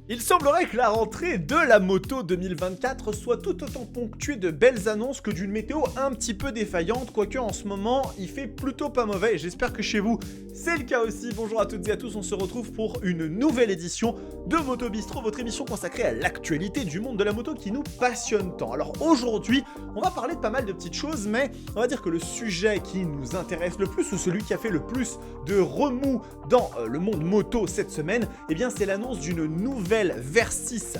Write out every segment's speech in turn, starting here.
Il semblerait que la rentrée de la moto 2024 soit tout autant ponctuée de belles annonces que d'une météo un petit peu défaillante, quoique en ce moment il fait plutôt pas mauvais et j'espère que chez vous c'est le cas aussi. Bonjour à toutes et à tous, on se retrouve pour une nouvelle édition de Moto Bistro, votre émission consacrée à l'actualité du monde de la moto qui nous passionne tant. Alors aujourd'hui, on va parler de pas mal de petites choses, mais on va dire que le sujet qui nous intéresse le plus, ou celui qui a fait le plus de remous dans le monde moto cette semaine, eh bien c'est l'annonce d'une nouvelle Versys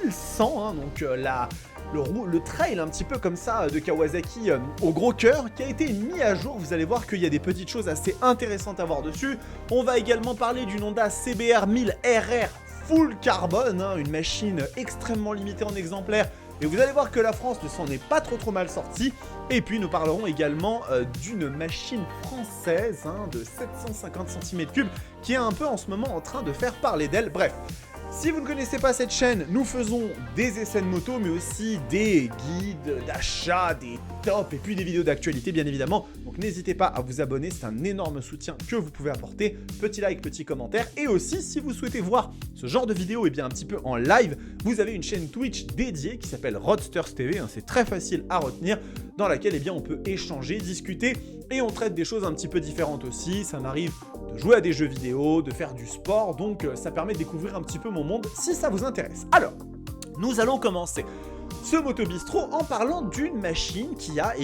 1100, hein, donc le trail un petit peu comme ça de Kawasaki au gros cœur qui a été mis à jour. Vous allez voir qu'il y a des petites choses assez intéressantes à voir dessus. On va également parler d'une Honda CBR 1000 RR full carbone, hein, une machine extrêmement limitée en exemplaires. Et vous allez voir que la France ne s'en est pas trop mal sortie. Et puis nous parlerons également d'une machine française de 750 cm3 qui est un peu en ce moment en train de faire parler d'elle. Bref. Si vous ne connaissez pas cette chaîne, nous faisons des essais de moto, mais aussi des guides d'achat, des tops et puis des vidéos d'actualité bien évidemment. Donc n'hésitez pas à vous abonner, c'est un énorme soutien que vous pouvez apporter. Petit like, petit commentaire. Et aussi, si vous souhaitez voir ce genre de vidéo un petit peu en live, vous avez une chaîne Twitch dédiée qui s'appelle Roadsters TV. C'est très facile à retenir, dans laquelle on peut échanger, discuter et on traite des choses un petit peu différentes aussi. Ça m'arrive de jouer à des jeux vidéo, de faire du sport, donc ça permet de découvrir un petit peu mon monde si ça vous intéresse. Alors, nous allons commencer ce Moto Bistro en parlant d'une machine qui a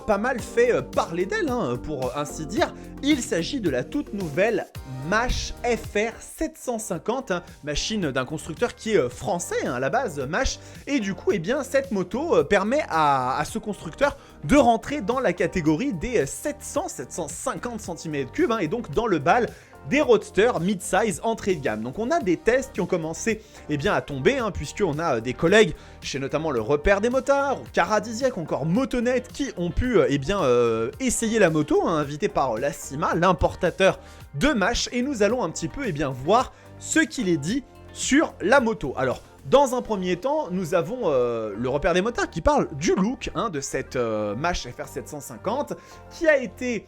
pas mal fait parler d'elle, pour ainsi dire. Il s'agit de la toute nouvelle Mash FR 750, machine d'un constructeur qui est français à la base, Mash, et du coup cette moto permet à ce constructeur de rentrer dans la catégorie des 750 cm3 et donc dans le bal des roadsters mid-size entrée de gamme. Donc on a des tests qui ont commencé à tomber, puisqu'on a des collègues chez notamment le Repère des motards, Caradisiac, encore Motonet, qui ont pu essayer la moto, invité par la CIMA, l'importateur de Mash, et nous allons un petit peu voir ce qu'il est dit sur la moto. Alors, dans un premier temps, nous avons le Repère des motards qui parle du look de cette Mash FR 750 qui a été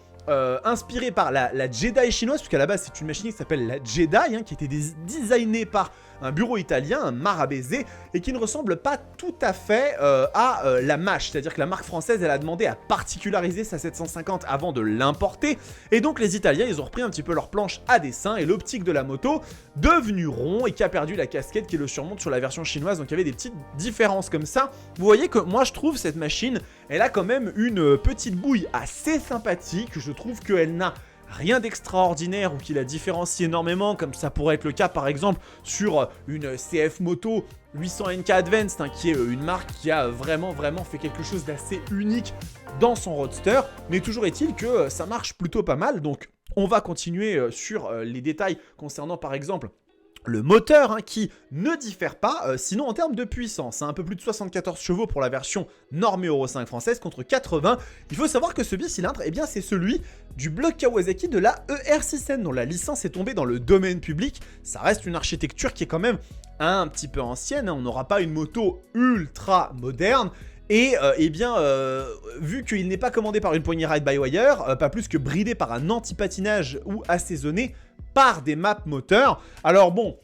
inspiré par la Jedi chinoise, puisqu'à la base c'est une machine qui s'appelle la Jedi, qui a été designée par un bureau italien, un Marabese, et qui ne ressemble pas tout à fait à la Mash. C'est-à-dire que la marque française, elle a demandé à particulariser sa 750 avant de l'importer, et donc les Italiens, ils ont repris un petit peu leur planche à dessin, et l'optique de la moto, devenu rond, et qui a perdu la casquette qui le surmonte sur la version chinoise, donc il y avait des petites différences comme ça. Vous voyez que moi je trouve cette machine, elle a quand même une petite bouille assez sympathique. Je trouve qu'elle n'a rien d'extraordinaire ou qui la différencie énormément, comme ça pourrait être le cas par exemple sur une CF Moto 800 NK Advanced, qui est une marque qui a vraiment fait quelque chose d'assez unique dans son roadster, mais toujours est-il que ça marche plutôt pas mal. Donc on va continuer sur les détails concernant par exemple le moteur, qui ne diffère pas, sinon en termes de puissance, un peu plus de 74 chevaux pour la version normée Euro 5 française contre 80. Il faut savoir que ce bicylindre, c'est celui du bloc Kawasaki de la ER6N, dont la licence est tombée dans le domaine public. Ça reste une architecture qui est quand même un petit peu ancienne, on n'aura pas une moto ultra moderne. Et vu qu'il n'est pas commandé par une poignée ride-by-wire, pas plus que bridé par un anti-patinage ou assaisonné par des maps moteurs. Alors bon,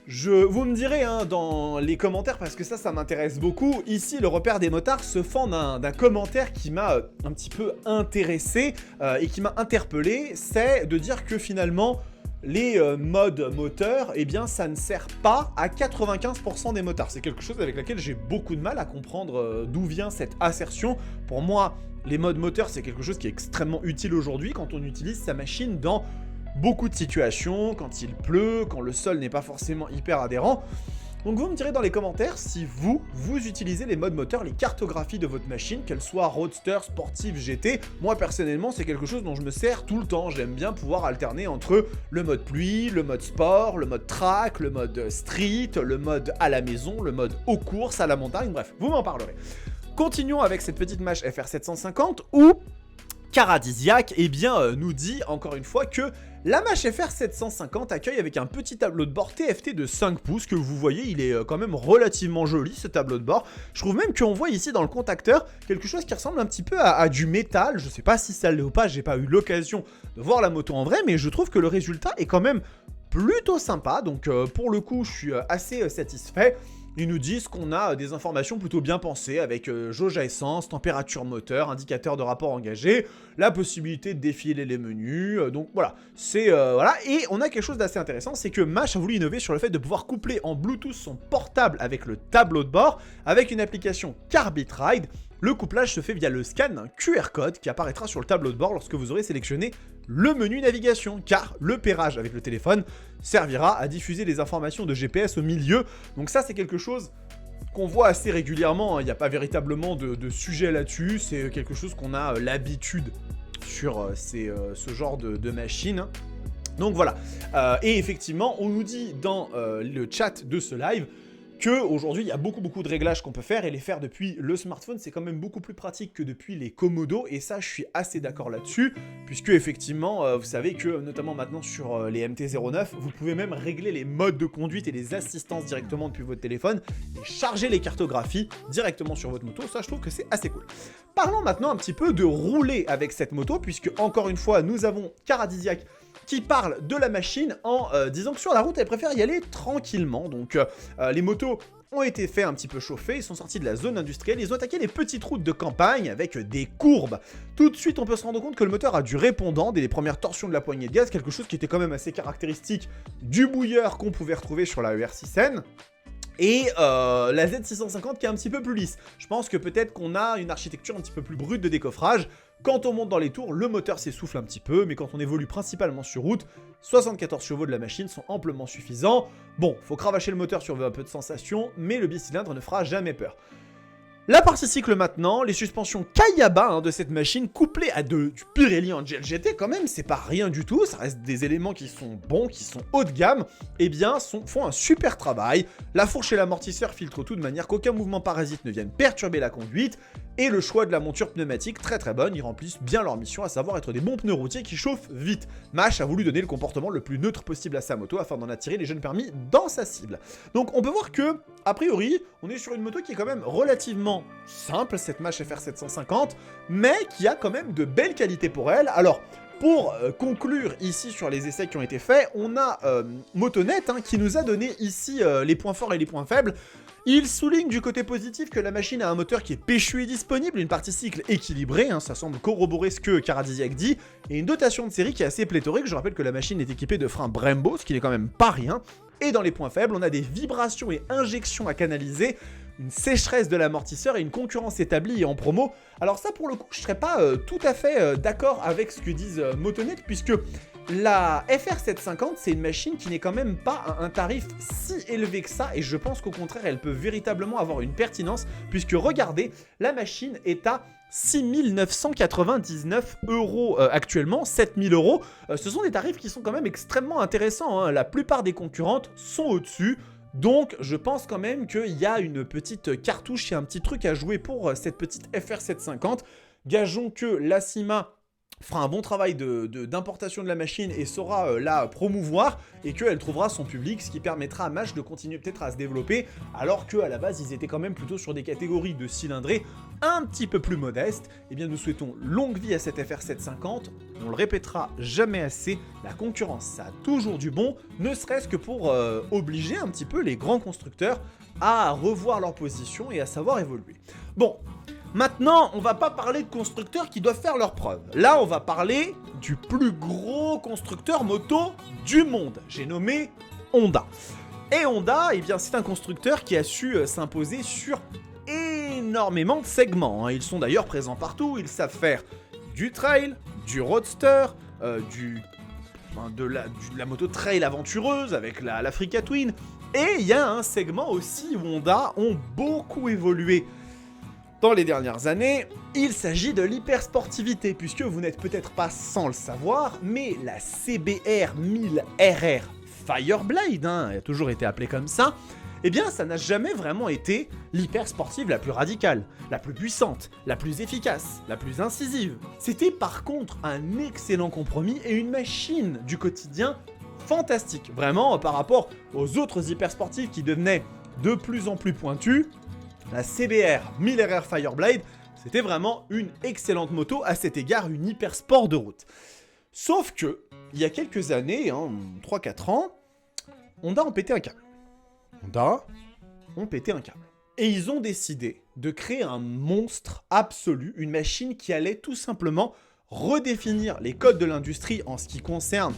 vous me direz dans les commentaires, parce que ça m'intéresse beaucoup. Ici, le Repère des motards se fend d'un commentaire qui m'a un petit peu intéressé et qui m'a interpellé. C'est de dire que finalement, les modes moteurs, ça ne sert pas à 95% des motards. C'est quelque chose avec lequel j'ai beaucoup de mal à comprendre d'où vient cette assertion. Pour moi, les modes moteurs, c'est quelque chose qui est extrêmement utile aujourd'hui quand on utilise sa machine dans beaucoup de situations, quand il pleut, quand le sol n'est pas forcément hyper adhérent. Donc vous me direz dans les commentaires si vous utilisez les modes moteurs, les cartographies de votre machine, qu'elles soient roadster, sportive, GT. Moi personnellement, c'est quelque chose dont je me sers tout le temps. J'aime bien pouvoir alterner entre le mode pluie, le mode sport, le mode track, le mode street, le mode à la maison, le mode aux courses, à la montagne, bref, vous m'en parlerez. Continuons avec cette petite Mash FR 750 où Caradisiac nous dit encore une fois que la Mash FR 750 accueille avec un petit tableau de bord TFT de 5 pouces que vous voyez, il est quand même relativement joli ce tableau de bord. Je trouve même qu'on voit ici dans le contacteur quelque chose qui ressemble un petit peu à du métal. Je sais pas si ça l'est ou pas, j'ai pas eu l'occasion de voir la moto en vrai, mais je trouve que le résultat est quand même plutôt sympa, donc pour le coup je suis assez satisfait. Ils nous disent qu'on a des informations plutôt bien pensées avec jauge à essence, température moteur, indicateur de rapport engagé, la possibilité de défiler les menus, donc voilà, c'est voilà. Et on a quelque chose d'assez intéressant, c'est que Mash a voulu innover sur le fait de pouvoir coupler en Bluetooth son portable avec le tableau de bord, avec une application Carbitride. Le couplage se fait via le scan d'un QR code qui apparaîtra sur le tableau de bord lorsque vous aurez sélectionné le menu navigation, car le pairage avec le téléphone servira à diffuser les informations de GPS au milieu. Donc ça, c'est quelque chose qu'on voit assez régulièrement, hein. Il n'y a pas véritablement de sujet là-dessus, c'est quelque chose qu'on a l'habitude sur ce genre de machine. Donc voilà, et effectivement, on nous dit dans le chat de ce live qu'aujourd'hui, il y a beaucoup de réglages qu'on peut faire, et les faire depuis le smartphone, c'est quand même beaucoup plus pratique que depuis les Komodo, et ça, je suis assez d'accord là-dessus, puisque effectivement, vous savez que, notamment maintenant sur les MT-09, vous pouvez même régler les modes de conduite et les assistances directement depuis votre téléphone, et charger les cartographies directement sur votre moto. Ça, je trouve que c'est assez cool. Parlons maintenant un petit peu de rouler avec cette moto, puisque, encore une fois, nous avons Caradisiac qui parle de la machine en disant que sur la route, elle préfère y aller tranquillement. Donc, les motos ont été fait un petit peu chauffer, ils sont sortis de la zone industrielle, ils ont attaqué les petites routes de campagne avec des courbes. Tout de suite, on peut se rendre compte que le moteur a du répondant dès les premières torsions de la poignée de gaz, quelque chose qui était quand même assez caractéristique du bouilleur qu'on pouvait retrouver sur la ER6N. Et la Z650 qui est un petit peu plus lisse. Je pense que peut-être qu'on a une architecture un petit peu plus brute de décoffrage. Quand on monte dans les tours, le moteur s'essouffle un petit peu, mais quand on évolue principalement sur route, 74 chevaux de la machine sont amplement suffisants. Bon, faut cravacher le moteur si on veut un peu de sensation, mais le bicylindre ne fera jamais peur. La partie cycle maintenant, les suspensions Kayaba de cette machine, couplées à du Pirelli en GLGT, quand même, c'est pas rien du tout, ça reste des éléments qui sont bons, qui sont haut de gamme, et bien, font un super travail. La fourche et l'amortisseur filtrent tout de manière qu'aucun mouvement parasite ne vienne perturber la conduite, et le choix de la monture pneumatique, très bonne, ils remplissent bien leur mission, à savoir être des bons pneus routiers qui chauffent vite. Mash a voulu donner le comportement le plus neutre possible à sa moto, afin d'en attirer les jeunes permis dans sa cible. Donc on peut voir que, a priori, on est sur une moto qui est quand même relativement simple, cette Mash FR750, mais qui a quand même de belles qualités pour elle. Alors, pour conclure ici sur les essais qui ont été faits, on a Motonet qui nous a donné ici les points forts et les points faibles. Il souligne du côté positif que la machine a un moteur qui est péchu et disponible, une partie cycle équilibrée, ça semble corroborer ce que Caradisiac dit, et une dotation de série qui est assez pléthorique. Je rappelle que la machine est équipée de freins Brembo, ce qui n'est quand même pas rien. Et dans les points faibles, on a des vibrations et injections à canaliser, une sécheresse de l'amortisseur et une concurrence établie et en promo. Alors ça, pour le coup, je serais pas tout à fait d'accord avec ce que disent Motonet, puisque la FR750, c'est une machine qui n'est quand même pas à un tarif si élevé que ça, et je pense qu'au contraire, elle peut véritablement avoir une pertinence, puisque regardez, la machine est à 6 999 € actuellement, 7 000 €. Ce sont des tarifs qui sont quand même extrêmement intéressants, La plupart des concurrentes sont au-dessus. Donc, je pense quand même qu'il y a une petite cartouche et un petit truc à jouer pour cette petite FR750. Gageons que la CIMA fera un bon travail d'importation de la machine et saura la promouvoir, et qu'elle trouvera son public, ce qui permettra à Mash de continuer peut-être à se développer, alors qu'à la base, ils étaient quand même plutôt sur des catégories de cylindrés un petit peu plus modestes. Eh bien, nous souhaitons longue vie à cette FR750. On le répétera jamais assez, la concurrence, ça a toujours du bon, ne serait-ce que pour obliger un petit peu les grands constructeurs à revoir leur position et à savoir évoluer. Bon, maintenant, on va pas parler de constructeurs qui doivent faire leurs preuves. Là, on va parler du plus gros constructeur moto du monde. J'ai nommé Honda. Et Honda, eh bien, c'est un constructeur qui a su s'imposer sur énormément de segments. Ils sont d'ailleurs présents partout. Ils savent faire du trail, du roadster, de la moto trail aventureuse avec l'Africa Twin. Et il y a un segment aussi où Honda ont beaucoup évolué dans les dernières années. Il s'agit de l'hypersportivité, puisque vous n'êtes peut-être pas sans le savoir, mais la CBR 1000 RR Fireblade, elle a toujours été appelée comme ça, eh bien ça n'a jamais vraiment été l'hypersportive la plus radicale, la plus puissante, la plus efficace, la plus incisive. C'était par contre un excellent compromis et une machine du quotidien fantastique. Vraiment, par rapport aux autres hypersportives qui devenaient de plus en plus pointues, la CBR 1000 RR Fireblade, c'était vraiment une excellente moto, à cet égard une hyper sport de route. Sauf que, il y a quelques années, 3-4 ans, Honda ont pété un câble. Honda ont pété un câble. Et ils ont décidé de créer un monstre absolu, une machine qui allait tout simplement redéfinir les codes de l'industrie en ce qui concerne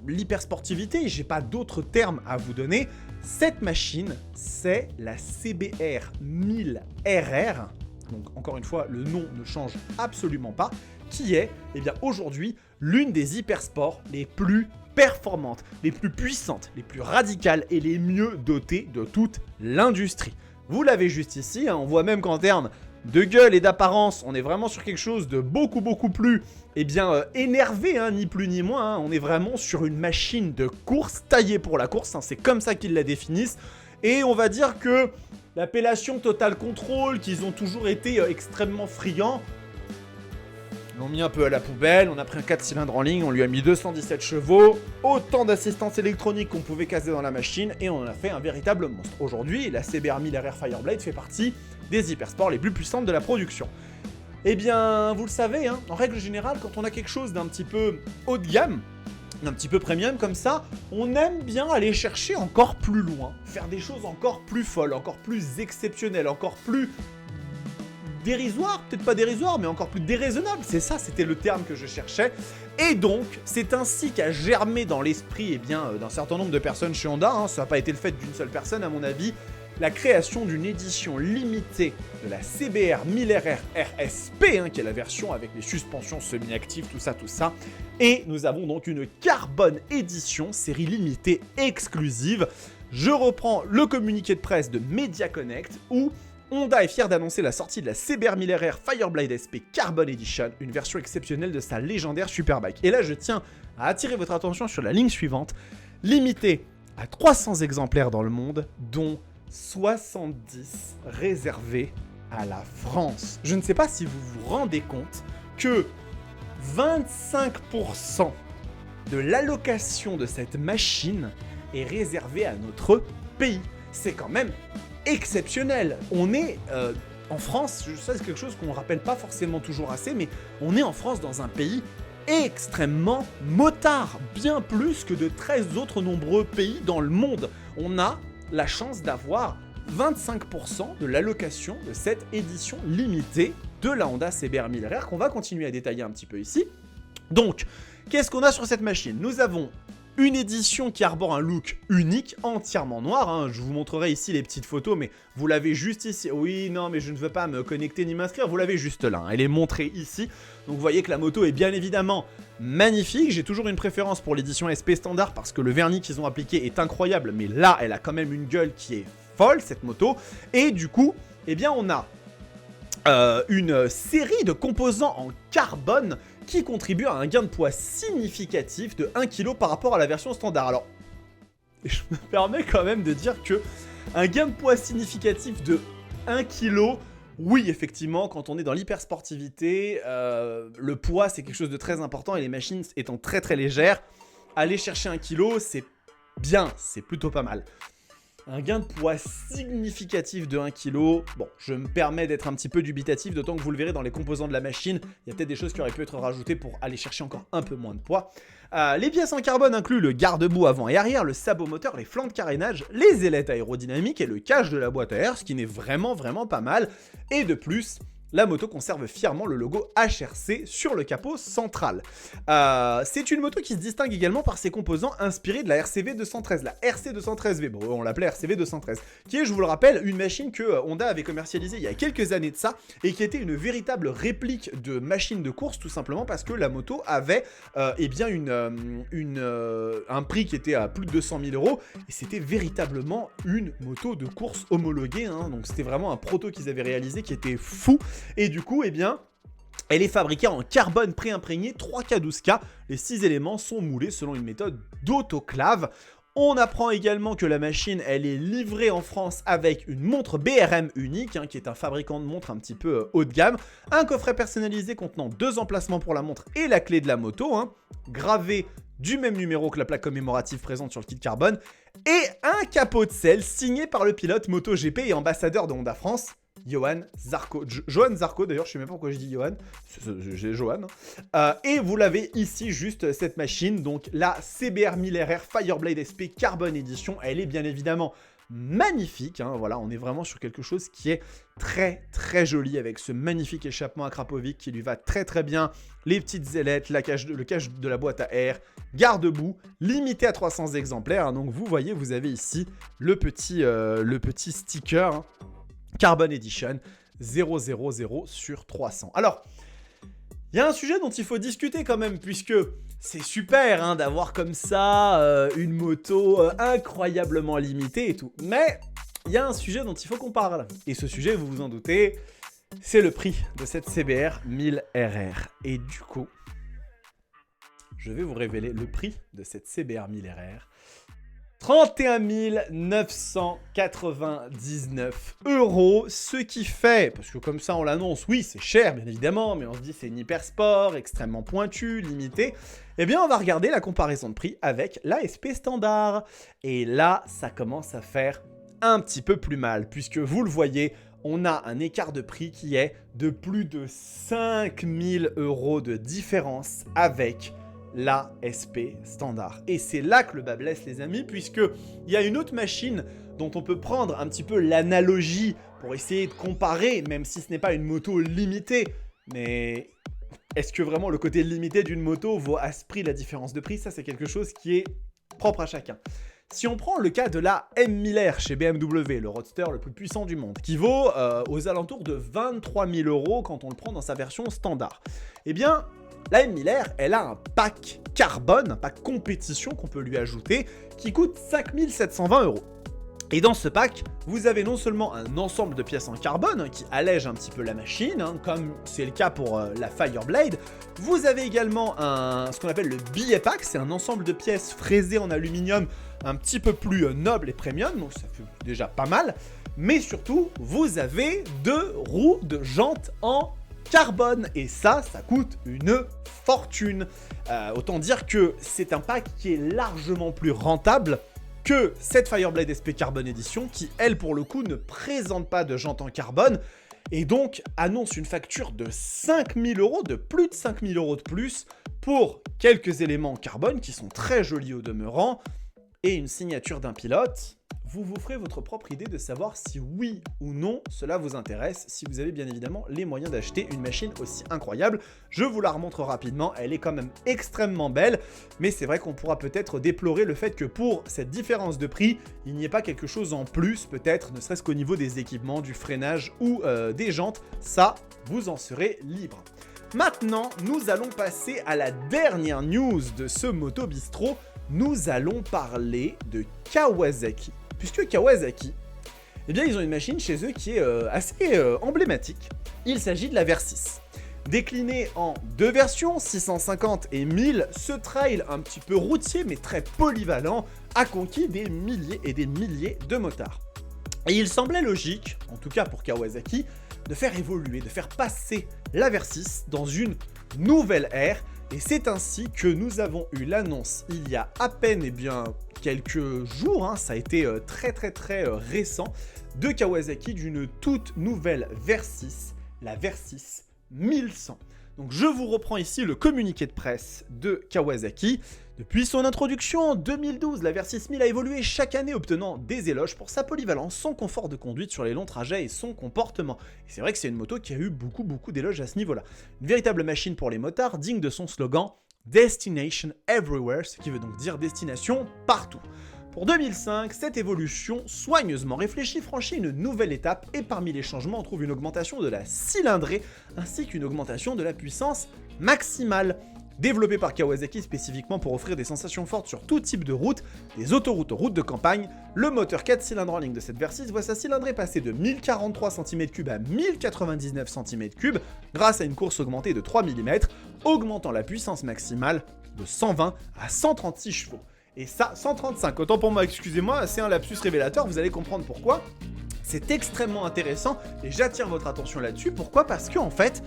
l'hypersportivité. J'ai pas d'autres termes à vous donner. Cette machine, c'est la CBR 1000RR. Donc encore une fois, le nom ne change absolument pas. Qui est, eh bien aujourd'hui, l'une des hypersports les plus performantes, les plus puissantes, les plus radicales et les mieux dotées de toute l'industrie. Vous l'avez juste ici, hein, on voit même qu'en termes de gueule et d'apparence, on est vraiment sur quelque chose de beaucoup plus énervé, hein, ni plus ni moins. Hein. On est vraiment sur une machine de course taillée pour la course, hein, c'est comme ça qu'ils la définissent. Et on va dire que l'appellation Total Control, qu'ils ont toujours été extrêmement friands, l'ont mis un peu à la poubelle. On a pris un 4 cylindres en ligne, on lui a mis 217 chevaux, autant d'assistance électronique qu'on pouvait caser dans la machine, et on en a fait un véritable monstre. Aujourd'hui, la CBR 1000RR Fireblade fait partie des hypersports les plus puissantes de la production. Eh bien, vous le savez, hein, en règle générale, quand on a quelque chose d'un petit peu haut de gamme, d'un petit peu premium comme ça, on aime bien aller chercher encore plus loin, faire des choses encore plus folles, encore plus exceptionnelles, encore plus dérisoire, peut-être pas dérisoire, mais encore plus déraisonnable. C'est ça, c'était le terme que je cherchais. Et donc, c'est ainsi qu'a germé dans l'esprit d'un certain nombre de personnes chez Honda, hein, ça n'a pas été le fait d'une seule personne à mon avis, la création d'une édition limitée de la CBR 1000RR RSP, hein, qui est la version avec les suspensions semi-actives, tout ça. Et nous avons donc une Carbone Edition, série limitée exclusive. Je reprends le communiqué de presse de Media Connect où Honda est fier d'annoncer la sortie de la CBR 1000RR Fireblade SP Carbon Edition, une version exceptionnelle de sa légendaire Superbike. Et là, je tiens à attirer votre attention sur la ligne suivante, limitée à 300 exemplaires dans le monde, dont 70 réservés à la France. Je ne sais pas si vous vous rendez compte que 25% de l'allocation de cette machine est réservée à notre pays. C'est quand même exceptionnel. On est en France, ça c'est quelque chose qu'on ne rappelle pas forcément toujours assez, mais on est en France dans un pays extrêmement motard, bien plus que de 13 autres nombreux pays dans le monde. On a la chance d'avoir 25% de l'allocation de cette édition limitée de la Honda CBR 1000RR qu'on va continuer à détailler un petit peu ici. Donc, qu'est-ce qu'on a sur cette machine? Nous avons une édition qui arbore un look unique, entièrement noir. Hein. Je vous montrerai ici les petites photos, mais vous l'avez juste ici. Oui, non, mais je ne veux pas me connecter ni m'inscrire. Vous l'avez juste là. Hein. Elle est montrée ici. Donc vous voyez que la moto est bien évidemment magnifique. J'ai toujours une préférence pour l'édition SP standard parce que le vernis qu'ils ont appliqué est incroyable. Mais là, elle a quand même une gueule qui est folle, cette moto. Et du coup, eh bien, on a une série de composants en carbone qui contribue à un gain de poids significatif de 1 kg par rapport à la version standard. Alors, je me permets quand même de dire que un gain de poids significatif de 1 kg, oui, effectivement, quand on est dans l'hypersportivité, le poids, c'est quelque chose de très important et les machines étant très très légères, aller chercher 1 kg, c'est bien, c'est plutôt pas mal. Un gain de poids significatif de 1 kg. Bon, je me permets d'être un petit peu dubitatif, d'autant que vous le verrez dans les composants de la machine, il y a peut-être des choses qui auraient pu être rajoutées pour aller chercher encore un peu moins de poids. Les pièces en carbone incluent le garde-boue avant et arrière, le sabot moteur, les flancs de carénage, les ailettes aérodynamiques et le cache de la boîte à air, ce qui n'est vraiment pas mal. Et de plus, la moto conserve fièrement le logo HRC sur le capot central. C'est une moto qui se distingue également par ses composants inspirés de la RCV 213, la RC 213V, bon, on l'appelait RCV 213, qui est, je vous le rappelle, une machine que Honda avait commercialisée il y a quelques années de ça, et qui était une véritable réplique de machine de course, tout simplement parce que la moto avait un prix qui était à plus de 200 000 €, et c'était véritablement une moto de course homologuée, hein, donc c'était vraiment un proto qu'ils avaient réalisé qui était fou. Et du coup, eh bien, elle est fabriquée en carbone pré-imprégné 3K12K. Les 6 éléments sont moulés selon une méthode d'autoclave. On apprend également que la machine, elle est livrée en France avec une montre BRM unique, hein, qui est un fabricant de montres un petit peu haut de gamme. Un coffret personnalisé contenant 2 emplacements pour la montre et la clé de la moto, hein, gravé du même numéro que la plaque commémorative présente sur le kit carbone. Et un capot de selle signé par le pilote MotoGP et ambassadeur de Honda France, Johan Zarco. Johan Zarco, d'ailleurs, je sais même pas pourquoi je dis Johan. J'ai Johan. Et vous l'avez ici, juste cette machine. Donc, la CBR 1000RR Fireblade SP Carbon Edition. Elle est bien évidemment magnifique. Hein, voilà, on est vraiment sur quelque chose qui est très, très joli avec ce magnifique échappement à Krapovic qui lui va très, très bien. Les petites ailettes, le cache de la boîte à air, garde-boue, limité à 300 exemplaires. Hein, donc, vous voyez, vous avez ici le petit sticker. Hein, Carbon Edition 000 sur 300. Alors, il y a un sujet dont il faut discuter quand même, puisque c'est super hein, d'avoir comme ça une moto incroyablement limitée et tout. Mais il y a un sujet dont il faut qu'on parle. Et ce sujet, vous vous en doutez, c'est le prix de cette CBR 1000RR. Et du coup, je vais vous révéler le prix de cette CBR 1000RR. 31 999 €, ce qui fait, parce que comme ça on l'annonce, oui c'est cher bien évidemment, mais on se dit c'est une hyper sport, extrêmement pointu, limité, eh bien on va regarder la comparaison de prix avec la SP standard. Et là ça commence à faire un petit peu plus mal, puisque vous le voyez, on a un écart de prix qui est de plus de 5000 € de différence avec la SP standard. Et c'est là que le bas blesse les amis, puisqu'il y a une autre machine dont on peut prendre un petit peu l'analogie pour essayer de comparer, même si ce n'est pas une moto limitée. Mais est-ce que vraiment le côté limité d'une moto vaut à ce prix la différence de prix? Ça c'est quelque chose qui est propre à chacun. Si on prend le cas de la M1000R chez BMW, le roadster le plus puissant du monde, qui vaut aux alentours de 23 000 € quand on le prend dans sa version standard, eh bien la M1000R, elle a un pack carbone, un pack compétition qu'on peut lui ajouter, qui coûte 5 720 €. Et dans ce pack, vous avez non seulement un ensemble de pièces en carbone, hein, qui allège un petit peu la machine, hein, comme c'est le cas pour la Fireblade, vous avez également ce qu'on appelle le billet pack, c'est un ensemble de pièces fraisées en aluminium un petit peu plus noble et premium, donc ça fait déjà pas mal, mais surtout, vous avez 2 roues de jantes en carbone, et ça coûte une fortune. Autant dire que c'est un pack qui est largement plus rentable que cette Fireblade SP Carbon Edition, qui elle pour le coup ne présente pas de jantes en carbone, et donc annonce une facture de 5000 €, de plus de 5000 € de plus, pour quelques éléments en carbone qui sont très jolis au demeurant, et une signature d'un pilote. Vous vous ferez votre propre idée de savoir si oui ou non cela vous intéresse, si vous avez bien évidemment les moyens d'acheter une machine aussi incroyable. Je vous la remontre rapidement, elle est quand même extrêmement belle, mais c'est vrai qu'on pourra peut-être déplorer le fait que pour cette différence de prix, il n'y ait pas quelque chose en plus, peut-être, ne serait-ce qu'au niveau des équipements, du freinage ou des jantes. Ça, vous en serez libre. Maintenant, nous allons passer à la dernière news de ce Moto Bistro. Nous allons parler de Kawasaki. Puisque Kawasaki, eh bien ils ont une machine chez eux qui est assez emblématique. Il s'agit de la Versys. Déclinée en 2 versions, 650 et 1000, ce trail un petit peu routier mais très polyvalent a conquis des milliers et des milliers de motards. Et il semblait logique, en tout cas pour Kawasaki, de faire évoluer, de faire passer la Versys dans une nouvelle ère. Et c'est ainsi que nous avons eu l'annonce il y a à peine quelques jours, hein, ça a été très récent, de Kawasaki d'une toute nouvelle Versys, la Versys 1100. Donc je vous reprends ici le communiqué de presse de Kawasaki. Depuis son introduction en 2012, la Versys 1000 a évolué chaque année, obtenant des éloges pour sa polyvalence, son confort de conduite sur les longs trajets et son comportement. Et c'est vrai que c'est une moto qui a eu beaucoup d'éloges à ce niveau-là. Une véritable machine pour les motards, digne de son slogan « Destination Everywhere », ce qui veut donc dire destination partout. Pour 2005, cette évolution soigneusement réfléchie franchit une nouvelle étape, et parmi les changements on trouve une augmentation de la cylindrée ainsi qu'une augmentation de la puissance maximale. Développé par Kawasaki spécifiquement pour offrir des sensations fortes sur tout type de route, des autoroutes aux routes de campagne, le moteur 4 cylindres en ligne de cette Versys voit sa cylindrée passer de 1043 cm3 à 1099 cm3 grâce à une course augmentée de 3 mm, augmentant la puissance maximale de 120 à 136 chevaux. Et ça, 135, autant pour moi, excusez-moi, c'est un lapsus révélateur, vous allez comprendre pourquoi. C'est extrêmement intéressant et j'attire votre attention là-dessus. Pourquoi? Parce que en fait,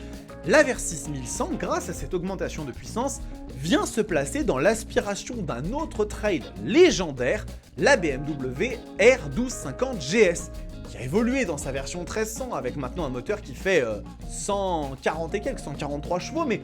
la Versys 1100, grâce à cette augmentation de puissance, vient se placer dans l'aspiration d'un autre trail légendaire, la BMW R1250 GS. a évolué dans sa version 1300 avec maintenant un moteur qui fait 140 et quelques, 143 chevaux, mais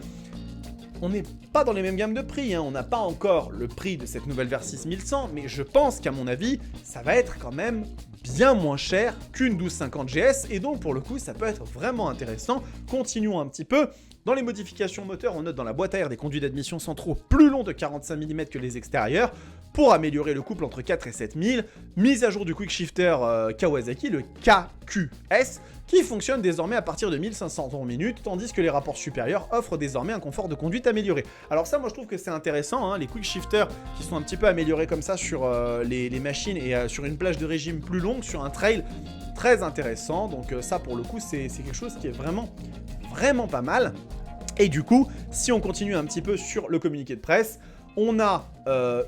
on n'est pas dans les mêmes gammes de prix, hein. On n'a pas encore le prix de cette nouvelle Versys 1100, mais je pense qu'à mon avis, ça va être quand même bien moins cher qu'une 1250 GS, et donc pour le coup, ça peut être vraiment intéressant. Continuons un petit peu. Dans les modifications moteur, on note dans la boîte à air des conduits d'admission centraux plus longs de 45 mm que les extérieurs, pour améliorer le couple entre 4 et 7000, mise à jour du quick shifter Kawasaki, le KQS, qui fonctionne désormais à partir de 1500 tours minute, tandis que les rapports supérieurs offrent désormais un confort de conduite amélioré. Alors ça, moi je trouve que c'est intéressant, hein, les quick shifters qui sont un petit peu améliorés comme ça sur les machines et sur une plage de régime plus longue, sur un trail très intéressant, donc ça pour le coup c'est quelque chose qui est vraiment pas mal. Et du coup, si on continue un petit peu sur le communiqué de presse, on a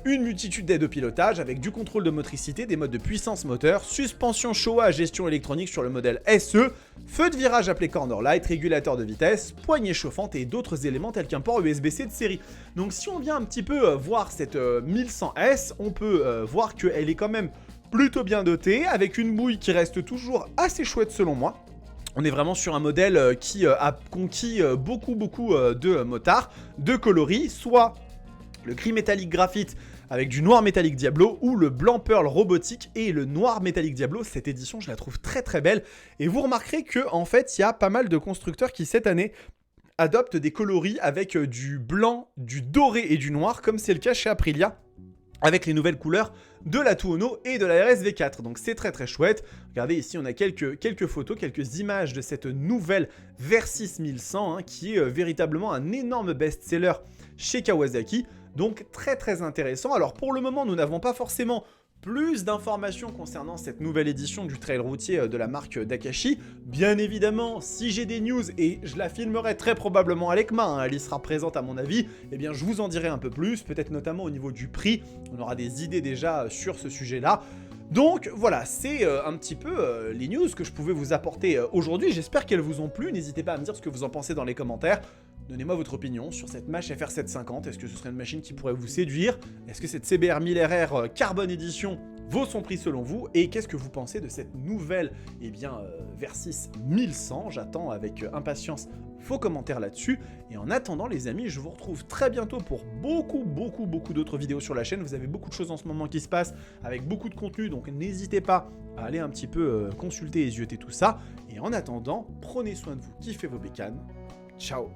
une multitude d'aides au pilotage avec du contrôle de motricité, des modes de puissance moteur, suspension Showa, gestion électronique sur le modèle SE, feu de virage appelé corner light, régulateur de vitesse, poignée chauffante et d'autres éléments tels qu'un port USB-C de série. Donc si on vient un petit peu voir cette 1100S, on peut voir qu'elle est quand même plutôt bien dotée, avec une bouille qui reste toujours assez chouette selon moi. On est vraiment sur un modèle qui a conquis beaucoup de motards, de coloris, soit le gris métallique graphite avec du noir métallique Diablo ou le blanc pearl robotique et le noir métallique Diablo. Cette édition, je la trouve très belle. Et vous remarquerez que en fait, il y a pas mal de constructeurs qui cette année adoptent des coloris avec du blanc, du doré et du noir, comme c'est le cas chez Aprilia, avec les nouvelles couleurs de la Tuono et de la RS-V4. Donc c'est très chouette. Regardez ici, on a quelques photos, quelques images de cette nouvelle Versys 1100 hein, qui est véritablement un énorme best-seller chez Kawasaki. Donc très intéressant. Alors pour le moment, nous n'avons pas forcément plus d'informations concernant cette nouvelle édition du trail routier de la marque Dakashi. Bien évidemment, si j'ai des news, et je la filmerai très probablement à l'ECMA, hein, elle y sera présente à mon avis, eh bien je vous en dirai un peu plus, peut-être notamment au niveau du prix, on aura des idées déjà sur ce sujet-là. Donc voilà, c'est un petit peu les news que je pouvais vous apporter aujourd'hui, j'espère qu'elles vous ont plu, n'hésitez pas à me dire ce que vous en pensez dans les commentaires. Donnez-moi votre opinion sur cette Mash FR750, est-ce que ce serait une machine qui pourrait vous séduire? Est-ce que cette CBR 1000RR Carbon Edition vaut son prix selon vous? Et qu'est-ce que vous pensez de cette nouvelle Versys 1100? J'attends avec impatience vos commentaires là-dessus. Et en attendant les amis, je vous retrouve très bientôt pour beaucoup d'autres vidéos sur la chaîne. Vous avez beaucoup de choses en ce moment qui se passent, avec beaucoup de contenu, donc n'hésitez pas à aller un petit peu consulter et zioter tout ça. Et en attendant, prenez soin de vous, kiffez vos bécanes. Ciao!